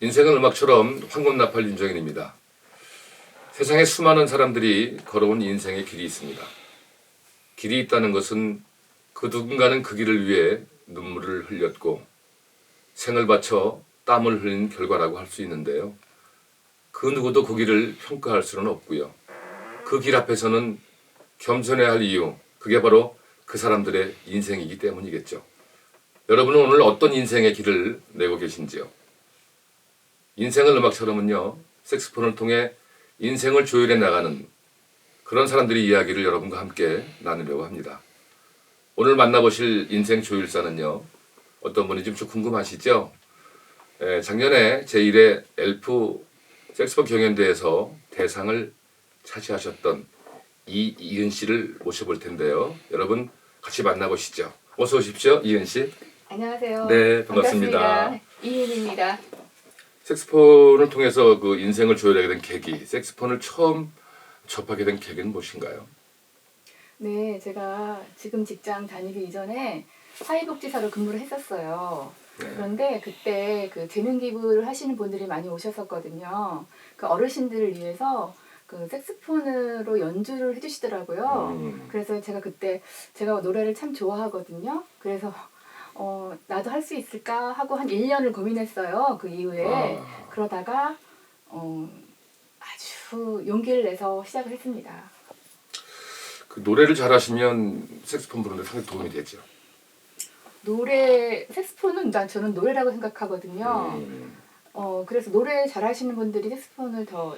인생은 음악처럼 황금나팔 윤정인입니다. 세상에 수많은 사람들이 걸어온 인생의 길이 있습니다. 길이 있다는 것은 그 누군가는 그 길을 위해 눈물을 흘렸고 생을 바쳐 땀을 흘린 결과라고 할 수 있는데요. 그 누구도 그 길을 평가할 수는 없고요. 그 길 앞에서는 겸손해야 할 이유, 그게 바로 그 사람들의 인생이기 때문이겠죠. 여러분은 오늘 어떤 인생의 길을 내고 계신지요? 인생을 음악처럼은요, 색스폰을 통해 인생을 조율해 나가는 그런 사람들의 이야기를 여러분과 함께 나누려고 합니다. 오늘 만나보실 인생 조율사는요, 어떤 분인지 좀 궁금하시죠? 작년에 제1회 엘프 색스폰 경연대회에서 대상을 차지하셨던 이은 씨를 모셔볼 텐데요. 여러분 같이 만나보시죠. 어서 오십시오, 이은 씨. 안녕하세요. 네, 반갑습니다. 이은입니다. 색스폰을 통해서 그 인생을 조율하게 된 계기, 색스폰을 처음 접하게 된 계기는 무엇인가요? 네, 제가 지금 직장 다니기 이전에 사회복지사로 근무를 했었어요. 네. 그런데 그때 그 재능 기부를 하시는 분들이 많이 오셨었거든요. 그 어르신들을 위해서 그 색스폰으로 연주를 해주시더라고요. 그래서 제가 그때 제가 노래를 참 좋아하거든요. 그래서 나도 할 수 있을까 하고 한 1년을 고민했어요. 그 이후에. 그러다가 아주 용기를 내서 시작을 했습니다. 그 노래를 잘하시면 색스폰 부르는데 상당히 도움이 되죠. 색스폰은 저는 노래라고 생각하거든요. 그래서 노래 잘하시는 분들이 색스폰을 더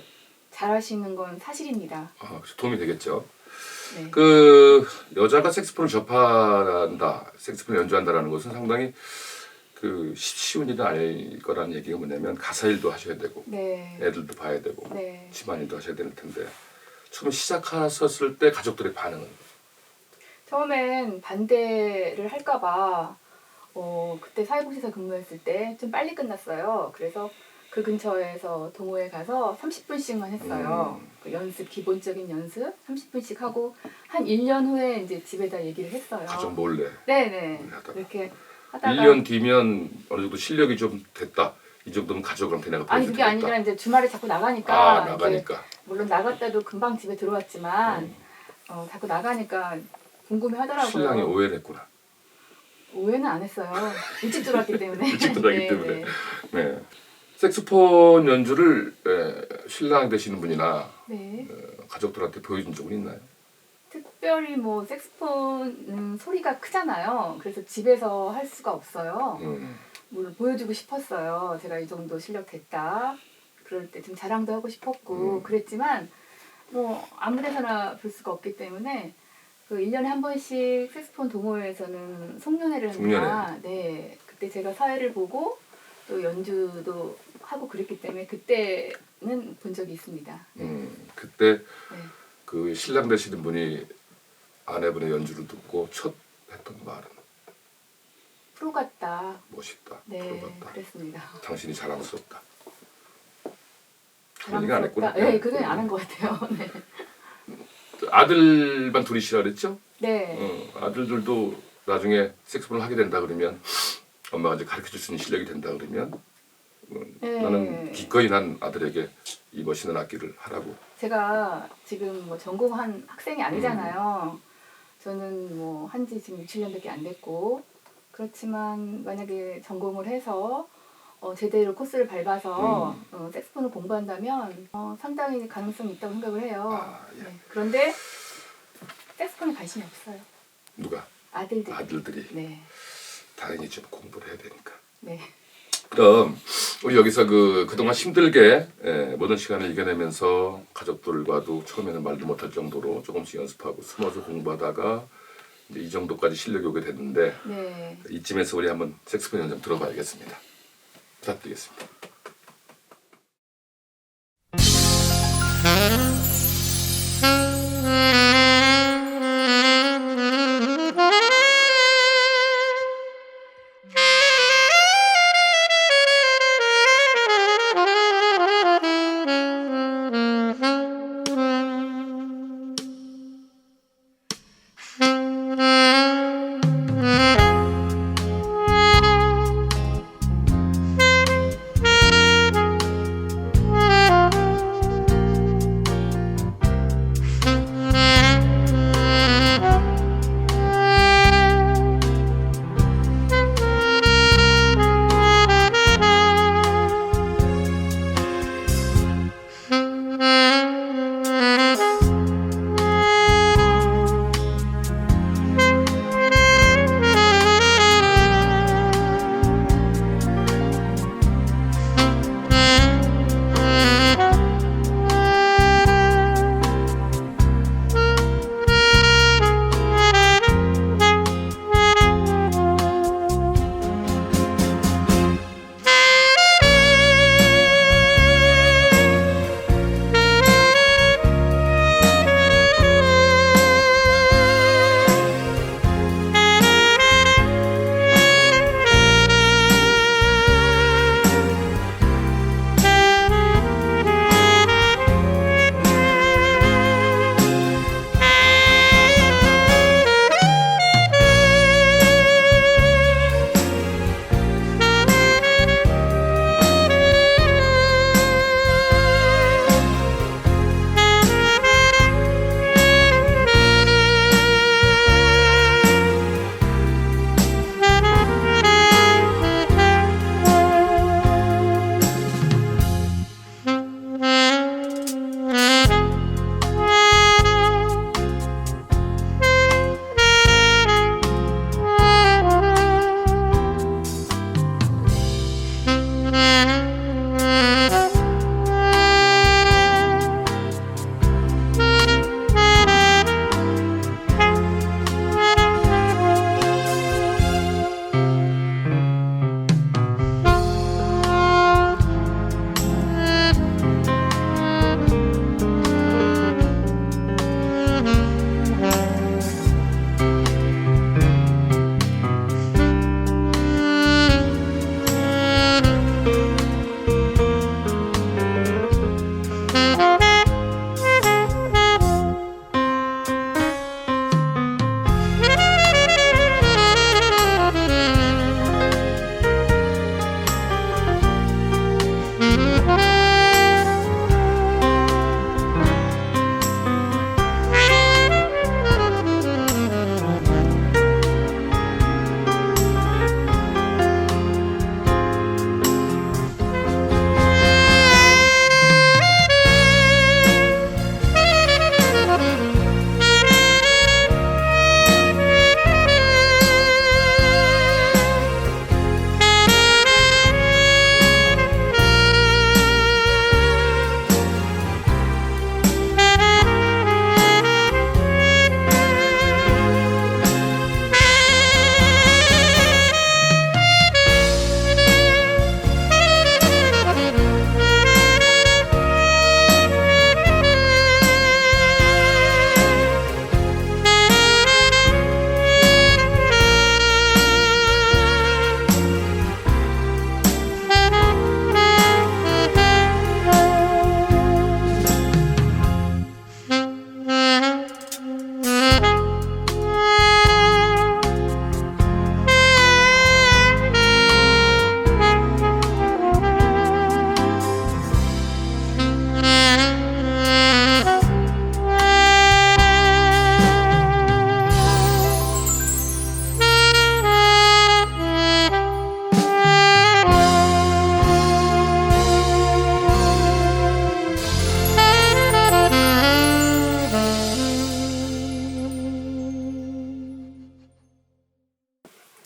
잘하시는 건 사실입니다. 그래서 도움이 되겠죠. 네. 그 여자가 색스폰을 접한다, 색스폰을 연주한다라는 것은 상당히 그 쉬운 일은 아닐 거라는 얘기가 뭐냐면 가사 일도 하셔야 되고, 네. 애들도 봐야 되고, 네. 집안일도 하셔야 될 텐데 처음 시작하셨을 때 가족들의 반응은? 처음엔 반대를 할까봐 그때 사회복지사 근무했을 때 좀 빨리 끝났어요. 그래서 그 근처에서 동호회 가서 30분씩만 했어요. 그 연습, 기본적인 연습 30분씩 하고 한 1년 후에 이제 집에다 얘기를 했어요. 가족 몰래. 네네. 몰래 하다가. 그렇게 하다가 1년 뒤면 어느 정도 실력이 좀 됐다, 이 정도면 가족한테 내가 아니 보여줘도 그게 아니라 되겠다. 이제 주말에 자꾸 나가니까 이제 나가니까. 물론 나갔다도 금방 집에 들어왔지만 자꾸 나가니까 궁금해하더라고요. 신랑이 오해를 했구나. 오해는 안 했어요. 일찍 들어왔기 때문에. 일찍 들어왔기 네, 때문에. 네. 네. 색소폰 연주를 신랑 되시는 분이나 네. 가족들한테 보여준 적은 있나요? 특별히 뭐 색스폰 소리가 크잖아요. 그래서 집에서 할 수가 없어요. 물론 보여주고 싶었어요. 제가 이 정도 실력 됐다. 그럴 때 좀 자랑도 하고 싶었고 그랬지만 뭐 아무 데서나 볼 수가 없기 때문에 그 1년에 한 번씩 색스폰 동호회에서는 송년회를 합니다. 네. 그때 제가 사회를 보고 또 연주도 하고 그랬기 때문에 그때는 본 적이 있습니다. 그때 네. 그 신랑 되시는 분이 아내분의 연주를 듣고 첫 했던 말은 프로 같다. 멋있다, 네, 프로 같다, 그랬습니다. 당신이 자랑스럽다. 그런 얘기 안 했구나. 네, 그건 안 한 것 같아요. 네. 아들만 둘이시라 그랬죠? 네. 아들들도 나중에 색소폰을 하게 된다 그러면, 엄마가 이제 가르쳐 줄 수 있는 실력이 된다 그러면 네. 나는 기꺼이 난 아들에게 이 멋있는 악기를 하라고. 제가 지금 뭐 전공한 학생이 아니잖아요. 저는 뭐 한지 지금 6, 7년밖에 안 됐고 그렇지만 만약에 전공을 해서 제대로 코스를 밟아서 색스폰을 공부한다면 상당히 가능성이 있다고 생각을 해요. 예. 네. 그런데 색스폰에 관심이 없어요. 누가? 아들들이. 네. 당연히 좀 공부를 해야 되니까. 네. 그럼 우리 여기서 그동안 힘들게 모든 시간을 이겨내면서 가족들과도 처음에는 말도 못할 정도로 조금씩 연습하고 숨어서 공부하다가 이제 이 정도까지 실력이 오게 됐는데, 네. 이쯤에서 우리 한번 색소폰 연주 들어봐야겠습니다. 부탁드리겠습니다.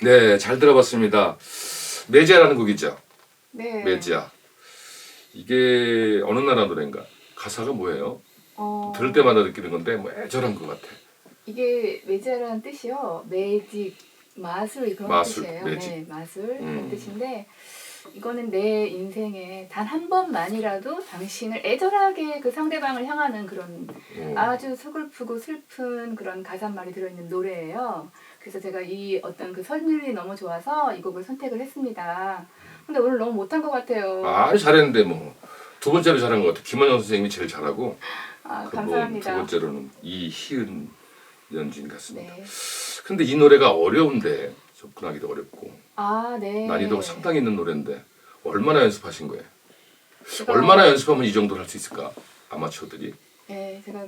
네, 잘 들어봤습니다. 메지아라는 곡이죠. 네. 메지아. 이게 어느 나라 노래인가? 가사가 뭐예요? 어, 들을 때마다 느끼는 건데 뭐 애절한 것 같아. 이게 매지아라는 뜻이요. 매직, 마술 그런 마술, 뜻이에요. 매직. 네, 마술 그런 음. 뜻인데 이거는 내 인생에 단 한 번만이라도 당신을 애절하게 그 상대방을 향하는 그런 아주 서글프고 슬픈 그런 가사말이 들어있는 노래예요. 그래서 제가 이 어떤 그 선율이 너무 좋아서 이 곡을 선택을 했습니다. 근데 오늘 너무 못한 것 같아요. 아주 잘했는데 뭐. 두 번째로 잘한 것 같아. 김원영 선생님이 제일 잘하고 아, 그분 감사합니다. 두 번째로는 이희은 연주인 같습니다. 네. 근데 이 노래가 어려운데 접근하기도 어렵고 아, 네. 난이도가 상당히 있는 노래인데 얼마나 연습하신 거예요? 제가, 얼마나 연습하면 이 정도를 할 수 있을까? 아마추어들이? 네, 제가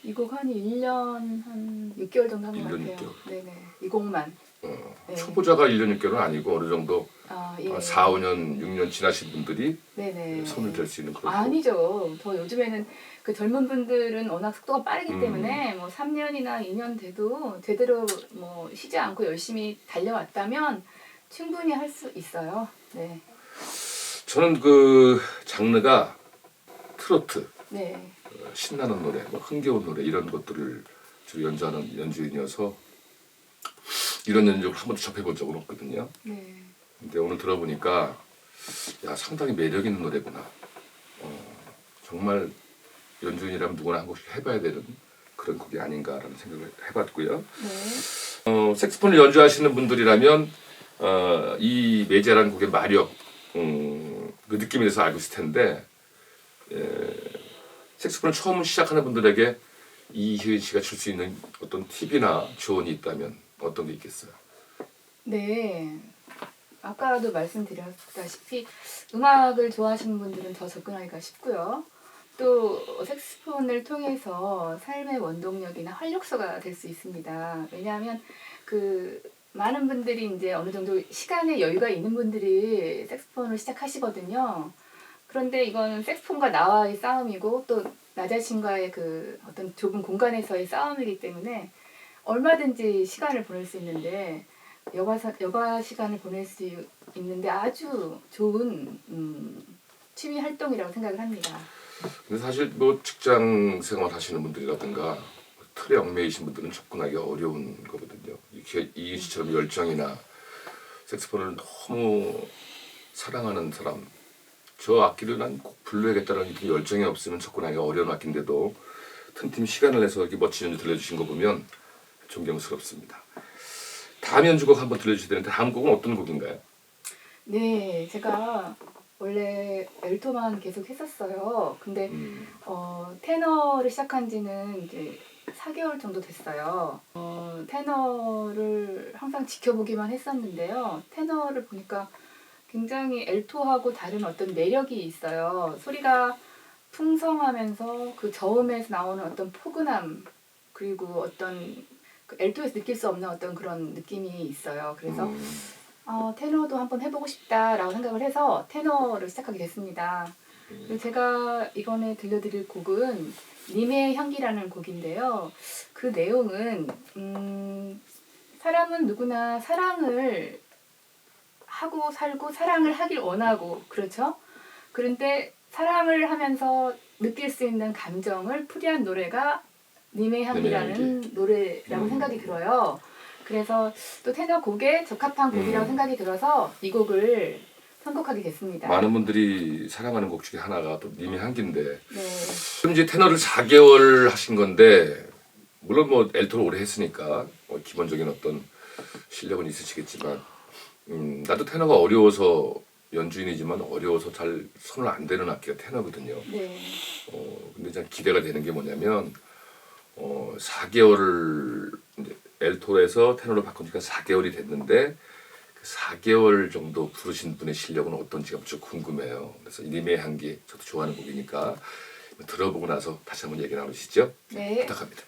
이 곡 한 1년 한 6개월 정도 한 것 1년 같아요. 6개월. 네네. 이 곡만. 네. 초보자가 1년 6개월은 아니고 어느 정도 아, 예. 4, 5년, 6년 지나신 분들이 네네. 손을 댈 수 있는 그런 아니죠. 더 요즘에는 그 젊은 분들은 워낙 속도가 빠르기 음. 때문에 뭐 3년이나 2년 돼도 제대로 뭐 쉬지 않고 열심히 달려왔다면 충분히 할 수 있어요. 네. 저는 그 장르가 트로트, 네. 신나는 노래, 뭐 흥겨운 노래 이런 것들을 주로 연주하는 연주인이어서 이런 연주를 한 번도 접해본 적은 없거든요. 네. 근데 오늘 들어보니까 야 상당히 매력 있는 노래구나. 정말 연주인이라면 누구나 한 곡씩 해봐야 되는 그런 곡이 아닌가라는 생각을 해봤고요. 네. 색소폰을 연주하시는 분들이라면 이 메제라는 곡의 마력, 그 느낌에 대해서 알고 있을 텐데 색소폰을 처음 시작하는 분들에게 이희은 씨가 줄 수 있는 어떤 팁이나 조언이 있다면 어떤 게 있겠어요? 네. 아까도 말씀드렸다시피 음악을 좋아하시는 분들은 더 접근하기가 쉽고요. 또 색소폰을 통해서 삶의 원동력이나 활력소가 될 수 있습니다. 왜냐하면 그 많은 분들이 이제 어느 정도 시간의 여유가 있는 분들이 색소폰을 시작하시거든요. 그런데 이건 색소폰과 나와의 싸움이고 또 나 자신과의 그 어떤 좁은 공간에서의 싸움이기 때문에 얼마든지 시간을 보낼 수 있는데 여가 시간을 보낼 수 있는데 아주 좋은 취미 활동이라고 생각을 합니다. 근데 사실 뭐 직장 생활 하시는 분들이라든가 틀에 얽매이신 분들은 접근하기 어려운 거거든요. 이희 씨처럼 열정이나 색소폰을 너무 사랑하는 사람, 저 악기를 난 꼭 불러야겠다는 열정이 없으면 접근하기가 어려운 악기인데도 틈틈이 시간을 내서 이렇게 멋진 연주 들려주신 거 보면 존경스럽습니다. 다음 연주곡 한번 들려주셔야 되는데 다음 곡은 어떤 곡인가요? 네, 제가 원래 엘토만 계속 했었어요. 근데 테너를 시작한 지는 이제 4개월 정도 됐어요. 테너를 항상 지켜보기만 했었는데요. 테너를 보니까 굉장히 엘토하고 다른 어떤 매력이 있어요. 소리가 풍성하면서 그 저음에서 나오는 어떤 포근함 그리고 어떤 그 엘토에서 느낄 수 없는 어떤 그런 느낌이 있어요. 그래서 테너도 한번 해보고 싶다라고 생각을 해서 테너를 시작하게 됐습니다. 그리고 제가 이번에 들려드릴 곡은 님의 향기라는 곡인데요. 그 내용은 사람은 누구나 사랑을 하고 살고 사랑을 하길 원하고 그렇죠? 그런데 사랑을 하면서 느낄 수 있는 감정을 풀이한 노래가 님의 향기라는 노래라고 생각이 들어요. 그래서 또 테너 곡에 적합한 곡이라고 생각이 들어서 이 곡을 선곡하게 됐습니다. 많은 분들이 사랑하는 곡 중에 하나가 또 님의 향기인데 네. 그럼 이제 테너를 4개월 하신 건데 물론 뭐 엘토를 오래 했으니까 기본적인 어떤 실력은 있으시겠지만 나도 테너가 어려워서 연주인이지만 어려워서 잘 손을 안 대는 악기가 테너거든요. 네. 근데 참 기대가 되는 게 뭐냐면 4개월을 이제 엘토에서 테너로 바꾼 지가 4개월이 됐는데 그 4개월 정도 부르신 분의 실력은 어떤지가 무척 궁금해요. 그래서 님의 향기 저도 좋아하는 곡이니까 들어보고 나서 다시 한번 얘기 나누시죠. 네. 부탁합니다.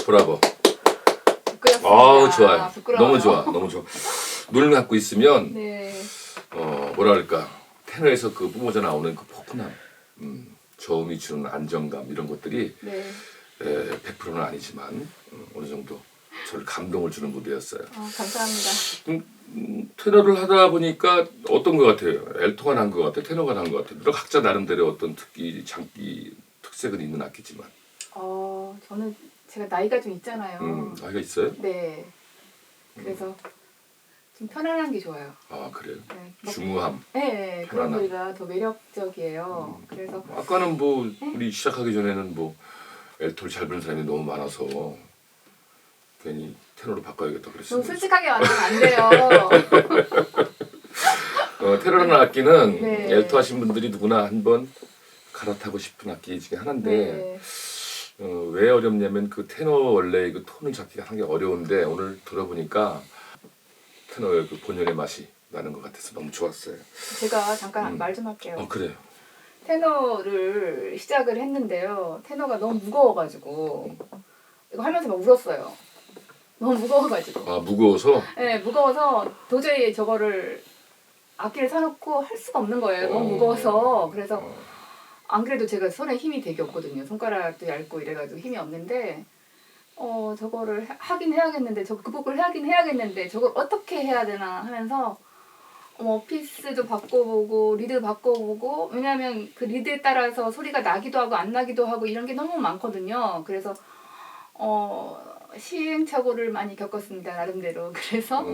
브라보. 부끄럽습니다. 아우 좋아요. 부끄러워요. 너무 좋아, 너무 좋아. 눈을 감고 있으면 네. 뭐랄까 테너에서 그 뿜어져 나오는 그 포근함, 저음이 주는 안정감 이런 것들이 네. 100%는 아니지만 어느 정도 저를 감동을 주는 무대였어요. 감사합니다. 테너를 하다 보니까 어떤 것 같아요? 엘토가 난 것 같아, 테너가 난 것 같아. 물론 각자 나름대로 어떤 특기, 장기 특색은 있는 악기지만. 저는 제가 나이가 좀 있잖아요. 나이가 있어요? 네. 그래서 좀 편안한 게 좋아요. 아 그래요? 네. 중후함. 네, 그런 편안함. 노래가 더 매력적이에요. 그래서 아까는 뭐 우리 시작하기 전에는 뭐 엘토를 잘 부르는 사람이 너무 많아서 괜히 테너로 바꿔야겠다 그랬어요. 너무 솔직하게 말하면 안 돼요. 테너라는 악기는 네. 엘토 하신 분들이 누구나 한번 갈아타고 싶은 악기 중에 하나인데 네. 왜 어렵냐면 그 테너 원래 그 톤을 잡기가 상당히 어려운데 오늘 들어보니까 테너의 그 본연의 맛이 나는 것 같아서 너무 좋았어요. 제가 잠깐 말 좀 할게요. 그래요. 테너를 시작을 했는데요. 테너가 너무 무거워가지고 이거 하면서 막 울었어요. 너무 무거워가지고. 아, 무거워서? 네, 무거워서 도저히 저거를 악기를 사놓고 할 수가 없는 거예요. 너무 무거워서. 그래서 안 그래도 제가 손에 힘이 되게 없거든요. 손가락도 얇고 이래가지고 힘이 없는데 저거를 하긴 해야겠는데 저거 극복을 하긴 해야겠는데 저걸 어떻게 해야 되나 하면서 피스도 바꿔보고 리드 바꿔보고 왜냐하면 그 리드에 따라서 소리가 나기도 하고 안 나기도 하고 이런 게 너무 많거든요. 그래서 시행착오를 많이 겪었습니다. 나름대로. 그래서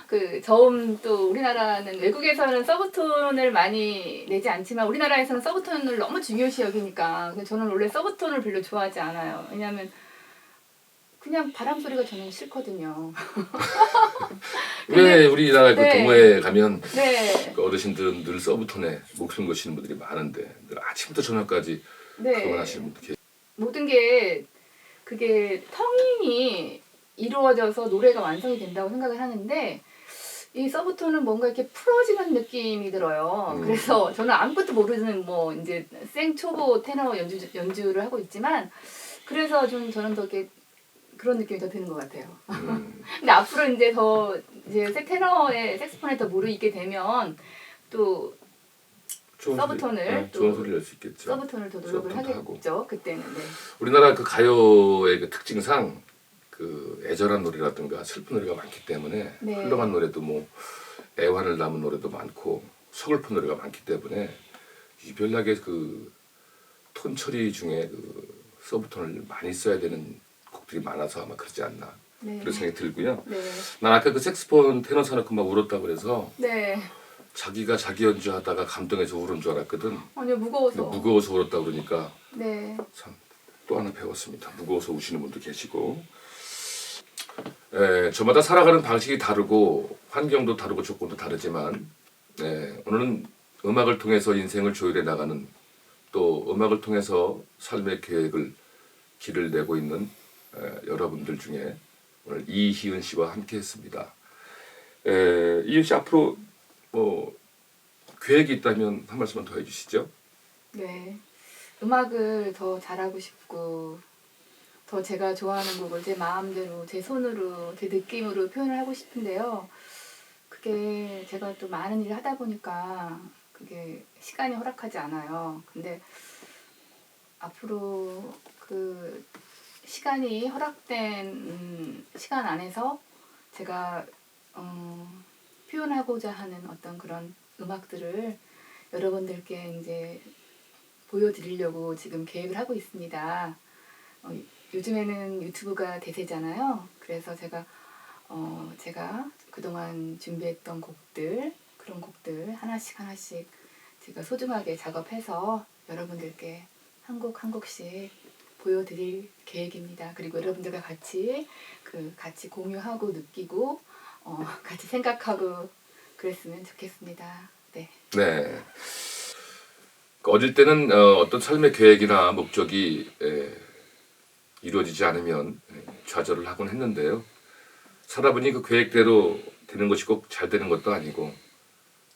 그 저음 또 우리나라는 외국에서는 서브톤을 많이 내지 않지만 우리나라에서는 서브톤을 너무 중요시 여기니까 저는 원래 서브톤을 별로 좋아하지 않아요. 왜냐하면 그냥 바람 소리가 저는 싫거든요. 왜 우리나라 그 네. 동호회 가면 네. 그 어르신들은 늘 서브톤에 목숨 거시는 분들이 많은데 늘 아침부터 저녁까지 네. 그걸 하시는 분들 계세요. 모든 게 그게 텅잉이 이루어져서 노래가 완성이 된다고 생각을 하는데 이 서브톤은 뭔가 이렇게 풀어지는 느낌이 들어요. 그래서 저는 아무것도 모르는 뭐 이제 생초보 테너 연주를 하고 있지만 그래서 좀 저는 더 이렇게 그런 느낌이 더 드는 것 같아요. 근데 앞으로 이제 더 이제 테너의 색소폰에 더 무르익게 되면 또 서브톤을 좋은 소리를 낼 수 있겠죠. 서브톤을 더 노력을 서브톤도 하겠죠. 그때는. 네. 우리나라 그 가요의 그 특징상 그 애절한 노래라든가 슬픈 노래가 많기 때문에 네. 흘러간 노래도 뭐 애환을 담은 노래도 많고 서글픈 노래가 많기 때문에 유별나게 그 톤 처리 중에 그 서브톤을 많이 써야 되는 곡들이 많아서 아마 그러지 않나 네. 그런 생각이 들고요. 네. 난 아까 그 색스폰 테너 사놓고 막 울었다고 그래서 네. 자기가 자기 연주하다가 감동해서 울은 줄 알았거든. 아니요, 무거워서. 근데 무거워서 울었다고 그러니까 네. 참 또 하나 배웠습니다. 무거워서 우시는 분도 계시고 저마다 살아가는 방식이 다르고 환경도 다르고 조건도 다르지만 오늘은 음악을 통해서 인생을 조율해 나가는 또 음악을 통해서 삶의 길을 내고 있는 여러분들 중에 오늘 이희은 씨와 함께 했습니다. 이희은 씨 앞으로 뭐 계획이 있다면 한 말씀만 더 해주시죠. 네. 음악을 더 잘하고 싶고 더 제가 좋아하는 곡을 제 마음대로 제 손으로 제 느낌으로 표현을 하고 싶은데요. 그게 제가 또 많은 일을 하다 보니까 그게 시간이 허락하지 않아요. 근데 앞으로 그 시간이 허락된 시간 안에서 제가 표현하고자 하는 어떤 그런 음악들을 여러분들께 이제 보여드리려고 지금 계획을 하고 있습니다. 요즘에는 유튜브가 대세잖아요. 그래서 제가 그동안 준비했던 곡들, 그런 곡들 하나씩 제가 소중하게 작업해서 여러분들께 한 곡 한 곡씩 보여드릴 계획입니다. 그리고 여러분들과 같이 공유하고 느끼고 같이 생각하고 그랬으면 좋겠습니다. 네. 네. 어릴 때는 어떤 삶의 계획이나 목적이 이루어지지 않으면 좌절을 하곤 했는데요. 살아보니 그 계획대로 되는 것이 꼭 잘 되는 것도 아니고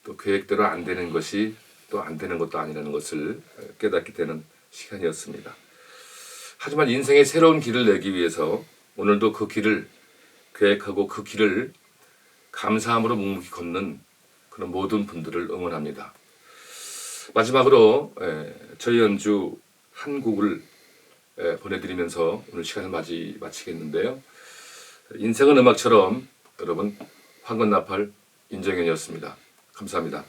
또 계획대로 안 되는 것이 또 안 되는 것도 아니라는 것을 깨닫게 되는 시간이었습니다. 하지만 인생의 새로운 길을 내기 위해서 오늘도 그 길을 계획하고 그 길을 감사함으로 묵묵히 걷는 그런 모든 분들을 응원합니다. 마지막으로 저희 연주 한 곡을 보내드리면서 오늘 시간을 마치겠는데요. 인생은 음악처럼 여러분 황건나팔 인정현이었습니다. 감사합니다.